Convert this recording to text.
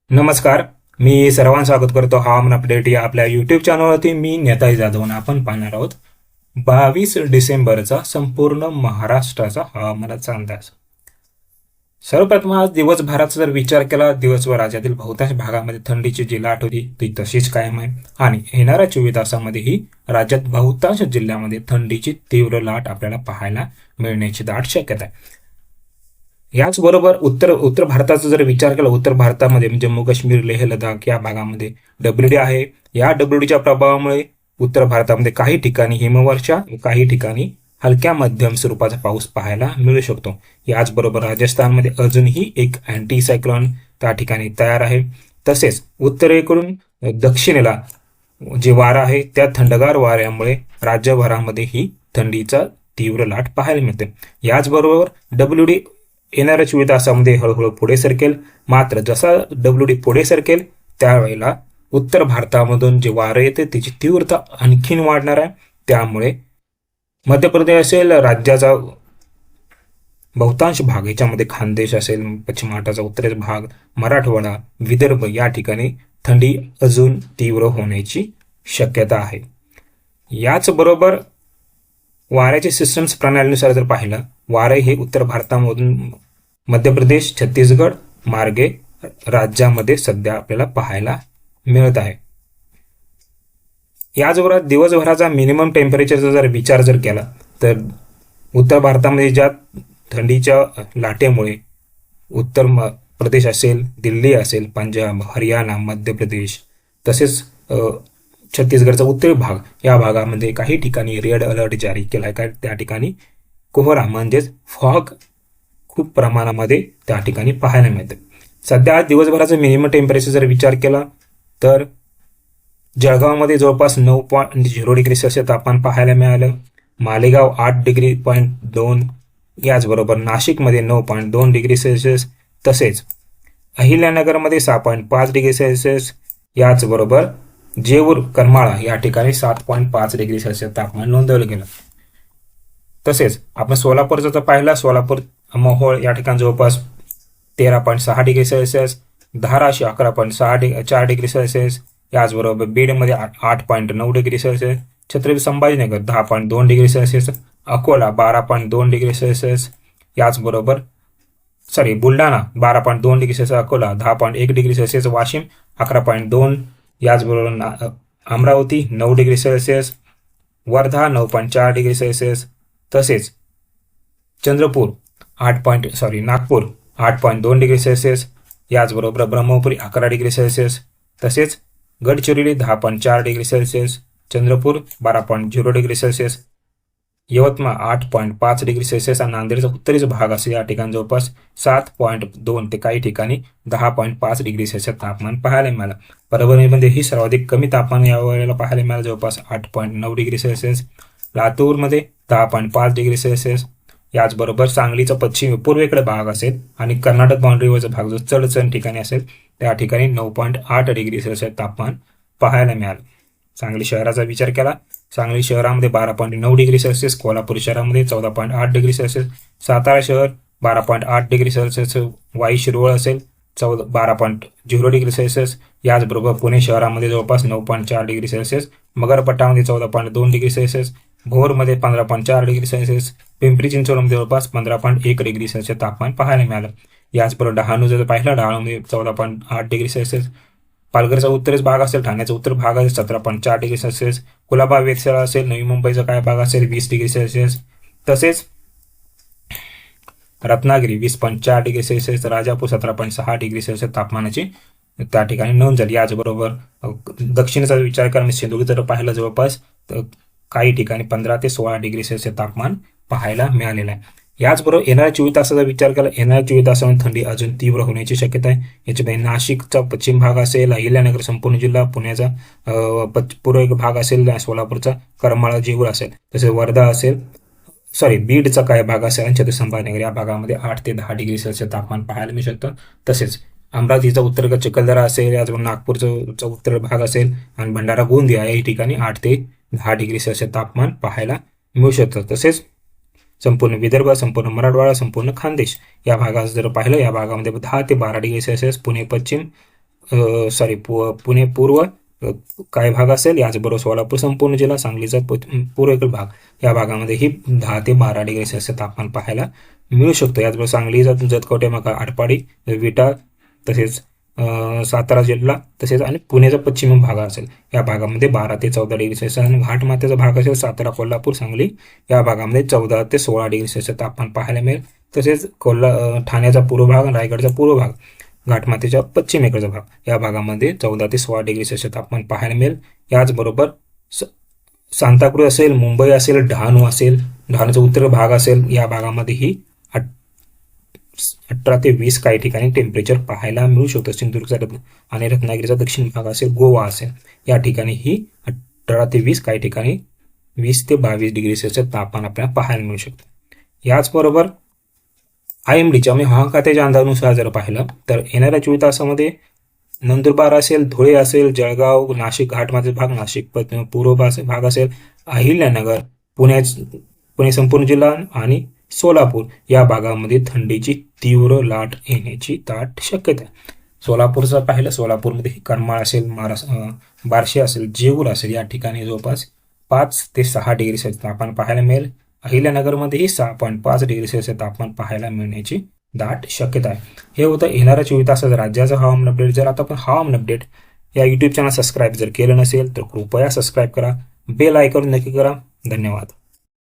नमस्कार. मी सर्वांचं स्वागत करतो हवामान अपडेट या आपल्या युट्यूब चॅनलवरती. मी नेताजी जाधव आणि आपण पाहणार आहोत 22 डिसेंबरचा संपूर्ण महाराष्ट्राचा हवामानाचा अंदाज. सर्वप्रथम आज दिवसभराचा जर विचार केला, दिवसभर राज्यातील बहुतांश भागामध्ये थंडीची जी लाट होती ती तशीच कायम आहे आणि येणाऱ्या 24 तासामध्येही राज्यात बहुतांश जिल्ह्यामध्ये थंडीची तीव्र लाट आपल्याला पाहायला मिळण्याची दाट शक्यता आहे. याचबरोबर उत्तर भारताचा जर विचार केला, उत्तर भारतामध्ये जम्मू काश्मीर, लेह लडाख या भागामध्ये डब्ल्यूडी आहे. या डब्ल्यूडीच्या प्रभावामुळे उत्तर भारतामध्ये काही ठिकाणी हिमवर्षा, काही ठिकाणी हलक्या मध्यम स्वरूपाचा पाऊस पाहायला मिळू शकतो. याचबरोबर राजस्थानमध्ये अजूनही एक अँटी सायक्लोन त्या ठिकाणी तयार आहे. तसेच उत्तरेकडून दक्षिणेला जे वारा आहे त्या थंडगार वाऱ्यामुळे राज्यभरामध्ये ही थंडीचा तीव्र लाट पाहायला मिळते. याचबरोबर डब्ल्यूडी येणाऱ्या 24 तासामध्ये हळूहळू पुढे सरकेल. मात्र जसा डब्ल्यूडी पुढे सरकेल त्यावेळेला उत्तर भारतामधून जे वारं येते त्याची तीव्रता आणखीन वाढणार आहे. त्यामुळे मध्य प्रदेश असेल, राज्याचा बहुतांश भाग, याच्यामध्ये खानदेश असेल, पश्चिम महाराष्ट्राचा उत्तरेचा भाग, मराठवाडा, विदर्भ या ठिकाणी थंडी अजून तीव्र होण्याची शक्यता आहे. याचबरोबर वाऱ्याचे सिस्टम्स प्रणालीनुसार जर पाहिलं, वारे हे उत्तर भारतामधून मध्य प्रदेश, छत्तीसगड मार्गे राज्यामध्ये सध्या आपल्याला पाहायला मिळत आहे. याचबरोबर दिवसभराचा मिनिमम टेम्परेचरचा जर विचार केला तर उत्तर भारतामध्ये ज्या थंडीच्या लाटेमुळे उत्तर प्रदेश असेल, दिल्ली असेल, पंजाब, हरियाणा, मध्य प्रदेश तसेच छत्तीसगडचा उत्तरी भाग या भागामध्ये काही ठिकाणी रेड अलर्ट जारी केला आहे. त्या ठिकाणी कोहरा म्हणजेच फॉग खूप प्रमाणामध्ये त्या ठिकाणी पाहायला मिळते. सध्या आज दिवसभराचं मिनिमम टेम्परेचर जर विचार केला तर जळगावमध्ये जवळपास 9.0 डिग्री सेल्सिअस तापमान पाहायला मिळालं. मालेगाव 8.2, याचबरोबर नाशिकमध्ये 9.2 डिग्री सेल्सिअस, तसेच अहिल्यानगरमध्ये 6.5 डिग्री सेल्सिअस, याचबरोबर जेऊर, करमाळा या ठिकाणी 7.5 डिग्री सेल्सिअस तापमान नोंदवलं गेलं. तसेच आपण सोलापूरचं तर पाहिला, सोलापूर, मोहोळ या ठिकाणी जवळपास 13.6 degree Celsius, Dharashiv 11.4 degree Celsius, याचबरोबर बीडमध्ये 8.9 degree Celsius, Chhatrapati Sambhajinagar 10.2 degree Celsius, Akola 12.2 degree Celsius, याचबरोबर Buldhana 12.2 degree Celsius, Akola 10.1 degree Celsius, Washim 11.2, याचबरोबर Amravati 9 degree Celsius, Wardha 9.4 degree Celsius, तसेच नागपूर 8.2 डिग्री सेल्सिअस, याचबरोबर ब्रह्मपुरी 11 डिग्री सेल्सिअस, तसेच Gadchiroli 10.4 degree Celsius, Chandrapur 12.0 degree Celsius, Yavatmal 8.5 degree Celsius आणि नांदेडचा उत्तरेचा भाग असेल या ठिकाणी जवळपास 7.2 ते काही ठिकाणी 10.5 डिग्री सेल्सिअस तापमान पाहायला मिळालं. परभणीमध्ये ही सर्वाधिक कमी तापमान या वेळेला पाहायला मिळालं, जवळपास 8.9 डिग्री सेल्सिअस, लातूरमध्ये 10.5 डिग्री सेल्सिअस, याचबरोबर सांगलीचा पूर्वेकडे भाग असेल आणि कर्नाटक बाउंड्रीवरचा भाग जो चढचण ठिकाणी असेल त्या ठिकाणी 9.8 डिग्री सेल्सिअस तापमान पाहायला मिळालं. सांगली शहराचा विचार केला, सांगली शहरामध्ये 12.9 डिग्री सेल्सिअस, कोल्हापूर शहरामध्ये 14.8 डिग्री सेल्सिअस, सातारा शहर 12.8 डिग्री सेल्सिअस, वाई शिरवळ असेल 12.0 डिग्री सेल्सिअस, याचबरोबर पुणे शहरामध्ये जवळपास 9.4 डिग्री सेल्सिअस, मगरपट्टामध्ये 14.2 डिग्री सेल्सिअस, भोरमध्ये 15.4 डिग्री सेल्सिअस, पिंपरी चिंचवडमध्ये जवळपास 15.1 डिग्री सेल्सिअस तापमान पाहायला मिळालं. याचबरोबर डहाणू जर पाहिलं, डहाणूमध्ये 14.8 डिग्री सेल्सिअस, पालघरचा उत्तरेचा भाग असेल, ठाण्याचा उत्तर भाग असेल 17.4 डिग्री सेल्सिअस, कुलाबा वेधशाळा असेल, नवी मुंबईचा काय भाग असेल 20 डिग्री सेल्सिअस, तसेच Ratnagiri 20.4 degree Celsius, Rajapur 17.6 degree Celsius तापमानाची त्या ठिकाणी नोंद झाली. याचबरोबर दक्षिणेचा विचार करा, सिंधुदुर्ग जर पाहिलं जवळपास काही ठिकाणी 15 ते 16 डिग्री सेल्सिअस तापमान पाहायला मिळालेलं आहे. याचबरोबर येणाऱ्या 24 तासाचा विचार केला, येणाऱ्या 24 तासामध्ये थंडी अजून तीव्र होण्याची शक्यता आहे. याच्यामध्ये नाशिकचा पश्चिम भाग असेल, अहिल्यानगर संपूर्ण जिल्हा, पुण्याचा पूर्व भाग असेल, सोलापूरचा करमाळा, जेऊर असेल, तसेच वर्धा असेल, बीडचा काय भाग असेल आणि छत्रपती संभाजीनगर या भागामध्ये 8 ते 10 डिग्री सेल्सिअस तापमान पाहायला मिळू शकतं. तसेच अमरावतीचा उत्तर चिखलदरा असेल, याचबरोबर नागपूरचा उत्तर भाग असेल आणि भंडारा, गोंदिया या ठिकाणी 8 ते 10 डिग्री सेल्सिअस तापमान पाहायला मिळू शकतं. तसेच संपूर्ण विदर्भ, संपूर्ण मराठवाडा, संपूर्ण खानदेश या भागात जर पाहिलं, या भागामध्ये 10 ते 12 डिग्री सेल्सिअस, पुणे पश्चिम पुणे पूर्व काय भाग असेल, याचबरोबर सोलापूर संपूर्ण जिल्हा, सांगलीचा पूर्वेकडील भाग, या भागामध्ये ही 10 ते 12 डिग्री सेल्सिअस तापमान पाहायला मिळू शकतो. याचबरोबर सांगलीचा जतकोटे मग आटपाडी, विटा, तसेच सातारा जिल्हा, तसेच आणि पुण्याचा पश्चिम भाग असेल, या भागामध्ये 12 ते 14 डिग्री सेल्सिअस, आणि घाटमाथ्याचा भाग असेल सातारा, कोल्हापूर, सांगली, या भागामध्ये 14 ते 16 डिग्री सेल्सिअस तापमान पाहायला मिळेल. तसेच ठाण्याचा पूर्व भाग आणि रायगडचा पूर्व भाग, घाटमाथ्याच्या पश्चिमेकडचा भाग, या भागामध्ये 14 ते 16 डिग्री सेल्सिअस तापमान पाहायला मिळेल. याचबरोबर सांताक्रूज असेल, मुंबई असेल, डहाणू असेल, डहाणूचा उत्तर भाग असेल, या भागामध्येही 18 ते 20 काही ठिकाणी टेम्परेचर पाहायला मिळू शकतं. सिंधुदुर्गचा आणि रत्नागिरीचा दक्षिण भाग असेल, गोवा असेल, या ठिकाणी ही 18 ते 20 काही ठिकाणी 20 ते 22 डिग्री सेल्सिअस तापमान आपल्याला पाहायला मिळू शकतं. याचबरोबर IMDच्या म्हणजे हवामान खात्याच्या अंदाजानुसार जर पाहिलं तर येणाऱ्या 24 तासामध्ये नंदुरबार असेल, धुळे असेल, जळगाव, नाशिक घाटमाथ्याचा भाग, नाशिक पूर्व भाग असेल, अहिल्यानगर, पुणे संपूर्ण जिल्हा आणि सोलापूर, या भागामध्ये थंडीची तीव्र लाट येण्याची दाट शक्यता आहे. सोलापूरचं पाहिलं, सोलापूरमध्ये करमाळ असेल, बार्शी असेल, जेऊर असेल, या ठिकाणी जवळपास 5 ते 6 डिग्री सेल्सिअस तापमान पाहायला मिळेल. अहिल्यानगरमध्येही 6.5 डिग्री सेल्सिअस तापमान पाहायला मिळण्याची दाट शक्यता आहे. हे होतं येणाऱ्या 24 तासाचं राज्याचं हवामान अपडेट. जर आता आपण हवामान अपडेट या यूट्यूब चॅनल सबस्क्राईब जर केलं नसेल तर कृपया सबस्क्राईब करा, बेल आयकॉन नक्की करा. धन्यवाद.